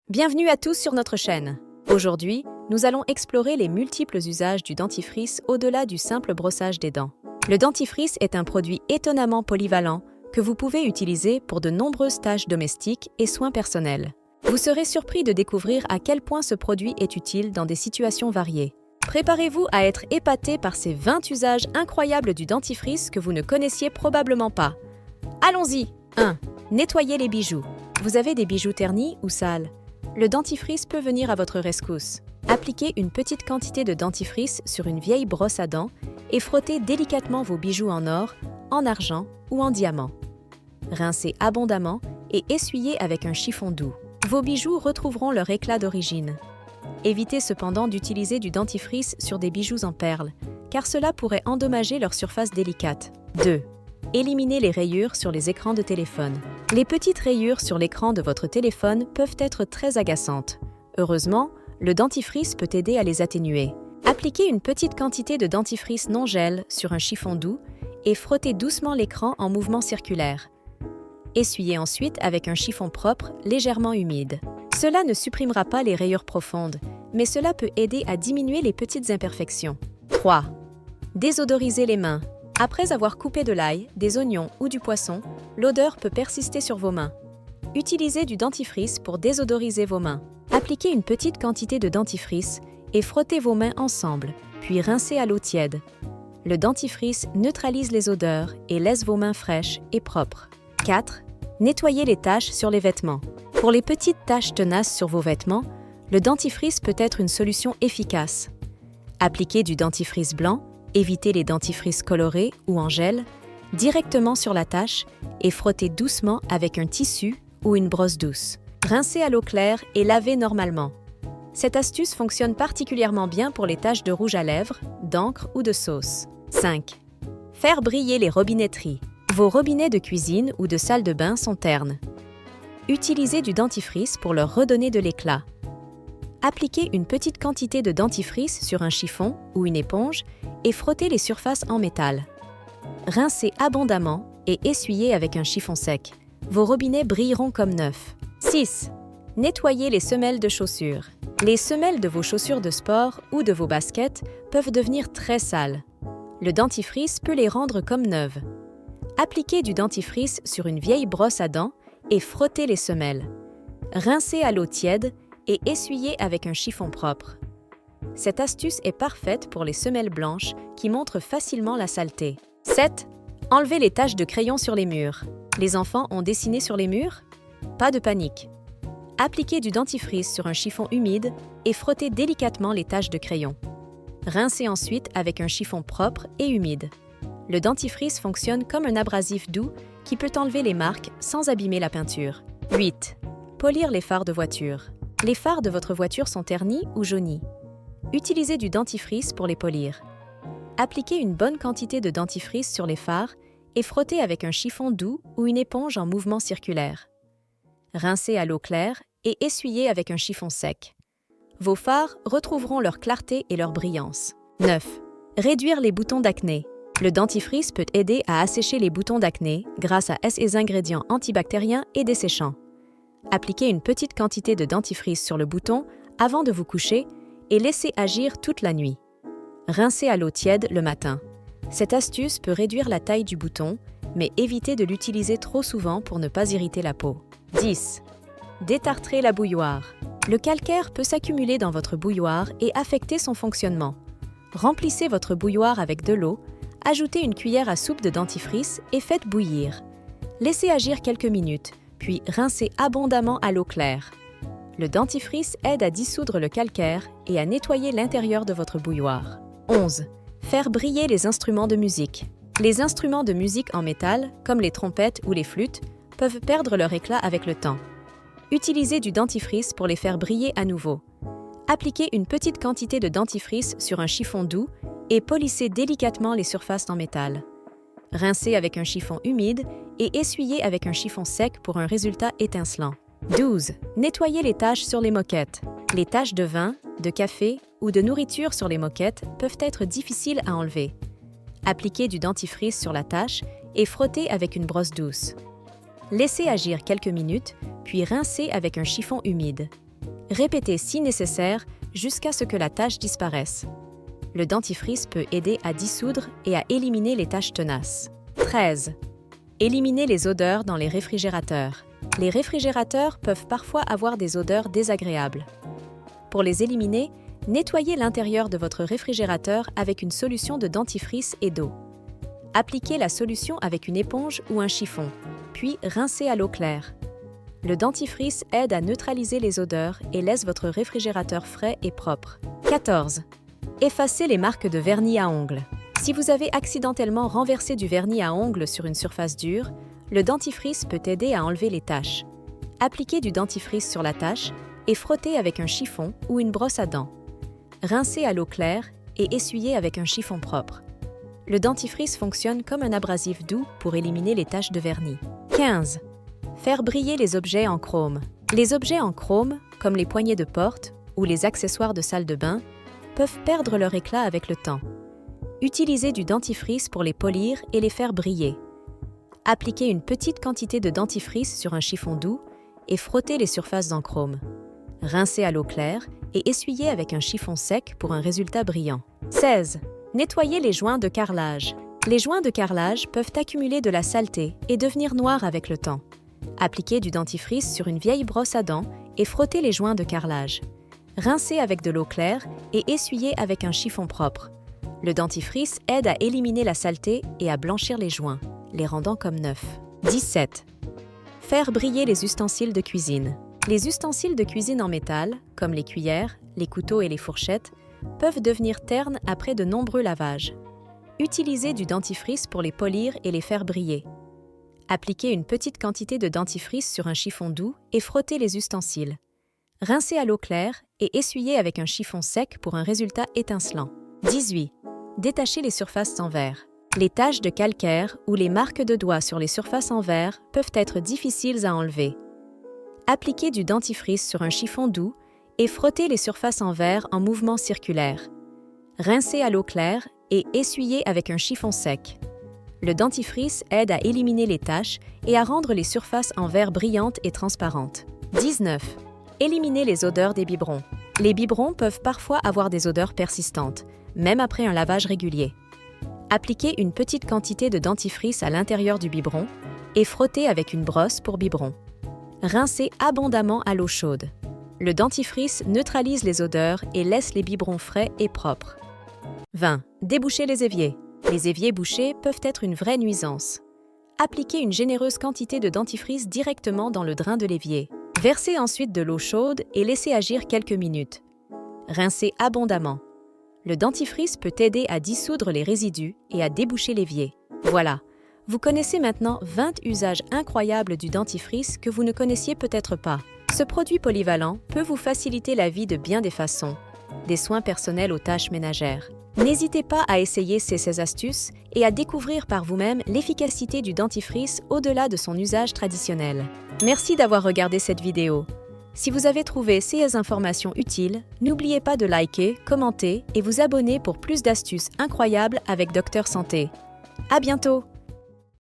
Bienvenue à tous sur notre chaîne. Aujourd'hui, nous allons explorer les multiples usages du dentifrice au-delà du simple brossage des dents. Le dentifrice est un produit étonnamment polyvalent que vous pouvez utiliser pour de nombreuses tâches domestiques et soins personnels. Vous serez surpris de découvrir à quel point ce produit est utile dans des situations variées. Préparez-vous à être épaté par ces 20 usages incroyables du dentifrice que vous ne connaissiez probablement pas. Allons-y! 1. Nettoyer les bijoux. Vous avez des bijoux ternis ou sales? Le dentifrice peut venir à votre rescousse. Appliquez une petite quantité de dentifrice sur une vieille brosse à dents et frottez délicatement vos bijoux en or, en argent ou en diamant. Rincez abondamment et essuyez avec un chiffon doux. Vos bijoux retrouveront leur éclat d'origine. Évitez cependant d'utiliser du dentifrice sur des bijoux en perles, car cela pourrait endommager leur surface délicate. 2. Éliminez les rayures sur les écrans de téléphone. Les petites rayures sur l'écran de votre téléphone peuvent être très agaçantes. Heureusement, le dentifrice peut aider à les atténuer. Appliquez une petite quantité de dentifrice non-gel sur un chiffon doux et frottez doucement l'écran en mouvement circulaire. Essuyez ensuite avec un chiffon propre, légèrement humide. Cela ne supprimera pas les rayures profondes, mais cela peut aider à diminuer les petites imperfections. 3. Désodorisez les mains. Après avoir coupé de l'ail, des oignons ou du poisson, l'odeur peut persister sur vos mains. Utilisez du dentifrice pour désodoriser vos mains. Appliquez une petite quantité de dentifrice et frottez vos mains ensemble, puis rincez à l'eau tiède. Le dentifrice neutralise les odeurs et laisse vos mains fraîches et propres. 4. Nettoyez les taches sur les vêtements. Pour les petites taches tenaces sur vos vêtements, le dentifrice peut être une solution efficace. Appliquez du dentifrice blanc, évitez les dentifrices colorés ou en gel, directement sur la tache et frottez doucement avec un tissu ou une brosse douce. Rincez à l'eau claire et lavez normalement. Cette astuce fonctionne particulièrement bien pour les taches de rouge à lèvres, d'encre ou de sauce. 5. Faire briller les robinetteries. Vos robinets de cuisine ou de salle de bain sont ternes. Utilisez du dentifrice pour leur redonner de l'éclat. Appliquez une petite quantité de dentifrice sur un chiffon ou une éponge et frottez les surfaces en métal. Rincez abondamment et essuyez avec un chiffon sec. Vos robinets brilleront comme neufs. 6. Nettoyez les semelles de chaussures. Les semelles de vos chaussures de sport ou de vos baskets peuvent devenir très sales. Le dentifrice peut les rendre comme neuves. Appliquez du dentifrice sur une vieille brosse à dents et frottez les semelles. Rincez à l'eau tiède et essuyez avec un chiffon propre. Cette astuce est parfaite pour les semelles blanches qui montrent facilement la saleté. 7. Enlevez les taches de crayon sur les murs. Les enfants ont dessiné sur les murs? Pas de panique. Appliquez du dentifrice sur un chiffon humide et frottez délicatement les taches de crayon. Rincez ensuite avec un chiffon propre et humide. Le dentifrice fonctionne comme un abrasif doux qui peut enlever les marques sans abîmer la peinture. 8. Polir les phares de voiture. Les phares de votre voiture sont ternis ou jaunis. Utilisez du dentifrice pour les polir. Appliquez une bonne quantité de dentifrice sur les phares et frottez avec un chiffon doux ou une éponge en mouvement circulaire. Rincez à l'eau claire et essuyez avec un chiffon sec. Vos phares retrouveront leur clarté et leur brillance. 9. Réduire les boutons d'acné. Le dentifrice peut aider à assécher les boutons d'acné grâce à ses ingrédients antibactériens et desséchants. Appliquez une petite quantité de dentifrice sur le bouton avant de vous coucher et laissez agir toute la nuit. Rincez à l'eau tiède le matin. Cette astuce peut réduire la taille du bouton, mais évitez de l'utiliser trop souvent pour ne pas irriter la peau. 10. Détartrer la bouilloire. Le calcaire peut s'accumuler dans votre bouilloire et affecter son fonctionnement. Remplissez votre bouilloire avec de l'eau, ajoutez une cuillère à soupe de dentifrice et faites bouillir. Laissez agir quelques minutes, puis rincez abondamment à l'eau claire. Le dentifrice aide à dissoudre le calcaire et à nettoyer l'intérieur de votre bouilloire. 11. Faire briller les instruments de musique. Les instruments de musique en métal, comme les trompettes ou les flûtes, peuvent perdre leur éclat avec le temps. Utilisez du dentifrice pour les faire briller à nouveau. Appliquez une petite quantité de dentifrice sur un chiffon doux et polissez délicatement les surfaces en métal. Rincez avec un chiffon humide et essuyez avec un chiffon sec pour un résultat étincelant. 12. Nettoyez les taches sur les moquettes. Les taches de vin, de café ou de nourriture sur les moquettes peuvent être difficiles à enlever. Appliquez du dentifrice sur la tache et frottez avec une brosse douce. Laissez agir quelques minutes, puis rincez avec un chiffon humide. Répétez si nécessaire jusqu'à ce que la tache disparaisse. Le dentifrice peut aider à dissoudre et à éliminer les taches tenaces. 13. Éliminez les odeurs dans les réfrigérateurs. Les réfrigérateurs peuvent parfois avoir des odeurs désagréables. Pour les éliminer, nettoyez l'intérieur de votre réfrigérateur avec une solution de dentifrice et d'eau. Appliquez la solution avec une éponge ou un chiffon, puis rincez à l'eau claire. Le dentifrice aide à neutraliser les odeurs et laisse votre réfrigérateur frais et propre. 14. Effacez les marques de vernis à ongles. Si vous avez accidentellement renversé du vernis à ongles sur une surface dure, le dentifrice peut aider à enlever les taches. Appliquez du dentifrice sur la tache et frottez avec un chiffon ou une brosse à dents. Rincez à l'eau claire et essuyez avec un chiffon propre. Le dentifrice fonctionne comme un abrasif doux pour éliminer les taches de vernis. 15. Faire briller les objets en chrome. Les objets en chrome, comme les poignées de porte ou les accessoires de salle de bain, peuvent perdre leur éclat avec le temps. Utilisez du dentifrice pour les polir et les faire briller. Appliquez une petite quantité de dentifrice sur un chiffon doux et frottez les surfaces en chrome. Rincez à l'eau claire et essuyez avec un chiffon sec pour un résultat brillant. 16. Nettoyez les joints de carrelage. Les joints de carrelage peuvent accumuler de la saleté et devenir noirs avec le temps. Appliquez du dentifrice sur une vieille brosse à dents et frottez les joints de carrelage. Rincez avec de l'eau claire et essuyez avec un chiffon propre. Le dentifrice aide à éliminer la saleté et à blanchir les joints, les rendant comme neufs. 17. Faire briller les ustensiles de cuisine. Les ustensiles de cuisine en métal, comme les cuillères, les couteaux et les fourchettes, peuvent devenir ternes après de nombreux lavages. Utilisez du dentifrice pour les polir et les faire briller. Appliquez une petite quantité de dentifrice sur un chiffon doux et frottez les ustensiles. Rincez à l'eau claire et essuyez avec un chiffon sec pour un résultat étincelant. 18. Détachez les surfaces en verre. Les taches de calcaire ou les marques de doigts sur les surfaces en verre peuvent être difficiles à enlever. Appliquez du dentifrice sur un chiffon doux et frottez les surfaces en verre en mouvement circulaire. Rincez à l'eau claire et essuyez avec un chiffon sec. Le dentifrice aide à éliminer les taches et à rendre les surfaces en verre brillantes et transparentes. 19. Éliminez les odeurs des biberons. Les biberons peuvent parfois avoir des odeurs persistantes, même après un lavage régulier. Appliquez une petite quantité de dentifrice à l'intérieur du biberon et frottez avec une brosse pour biberon. Rincez abondamment à l'eau chaude. Le dentifrice neutralise les odeurs et laisse les biberons frais et propres. 20. Débouchez les éviers. Les éviers bouchés peuvent être une vraie nuisance. Appliquez une généreuse quantité de dentifrice directement dans le drain de l'évier. Versez ensuite de l'eau chaude et laissez agir quelques minutes. Rincez abondamment. Le dentifrice peut aider à dissoudre les résidus et à déboucher l'évier. Voilà, vous connaissez maintenant 20 usages incroyables du dentifrice que vous ne connaissiez peut-être pas. Ce produit polyvalent peut vous faciliter la vie de bien des façons, des soins personnels aux tâches ménagères. N'hésitez pas à essayer ces astuces et à découvrir par vous-même l'efficacité du dentifrice au-delà de son usage traditionnel. Merci d'avoir regardé cette vidéo. Si vous avez trouvé ces informations utiles, n'oubliez pas de liker, commenter et vous abonner pour plus d'astuces incroyables avec Docteur Santé. À bientôt!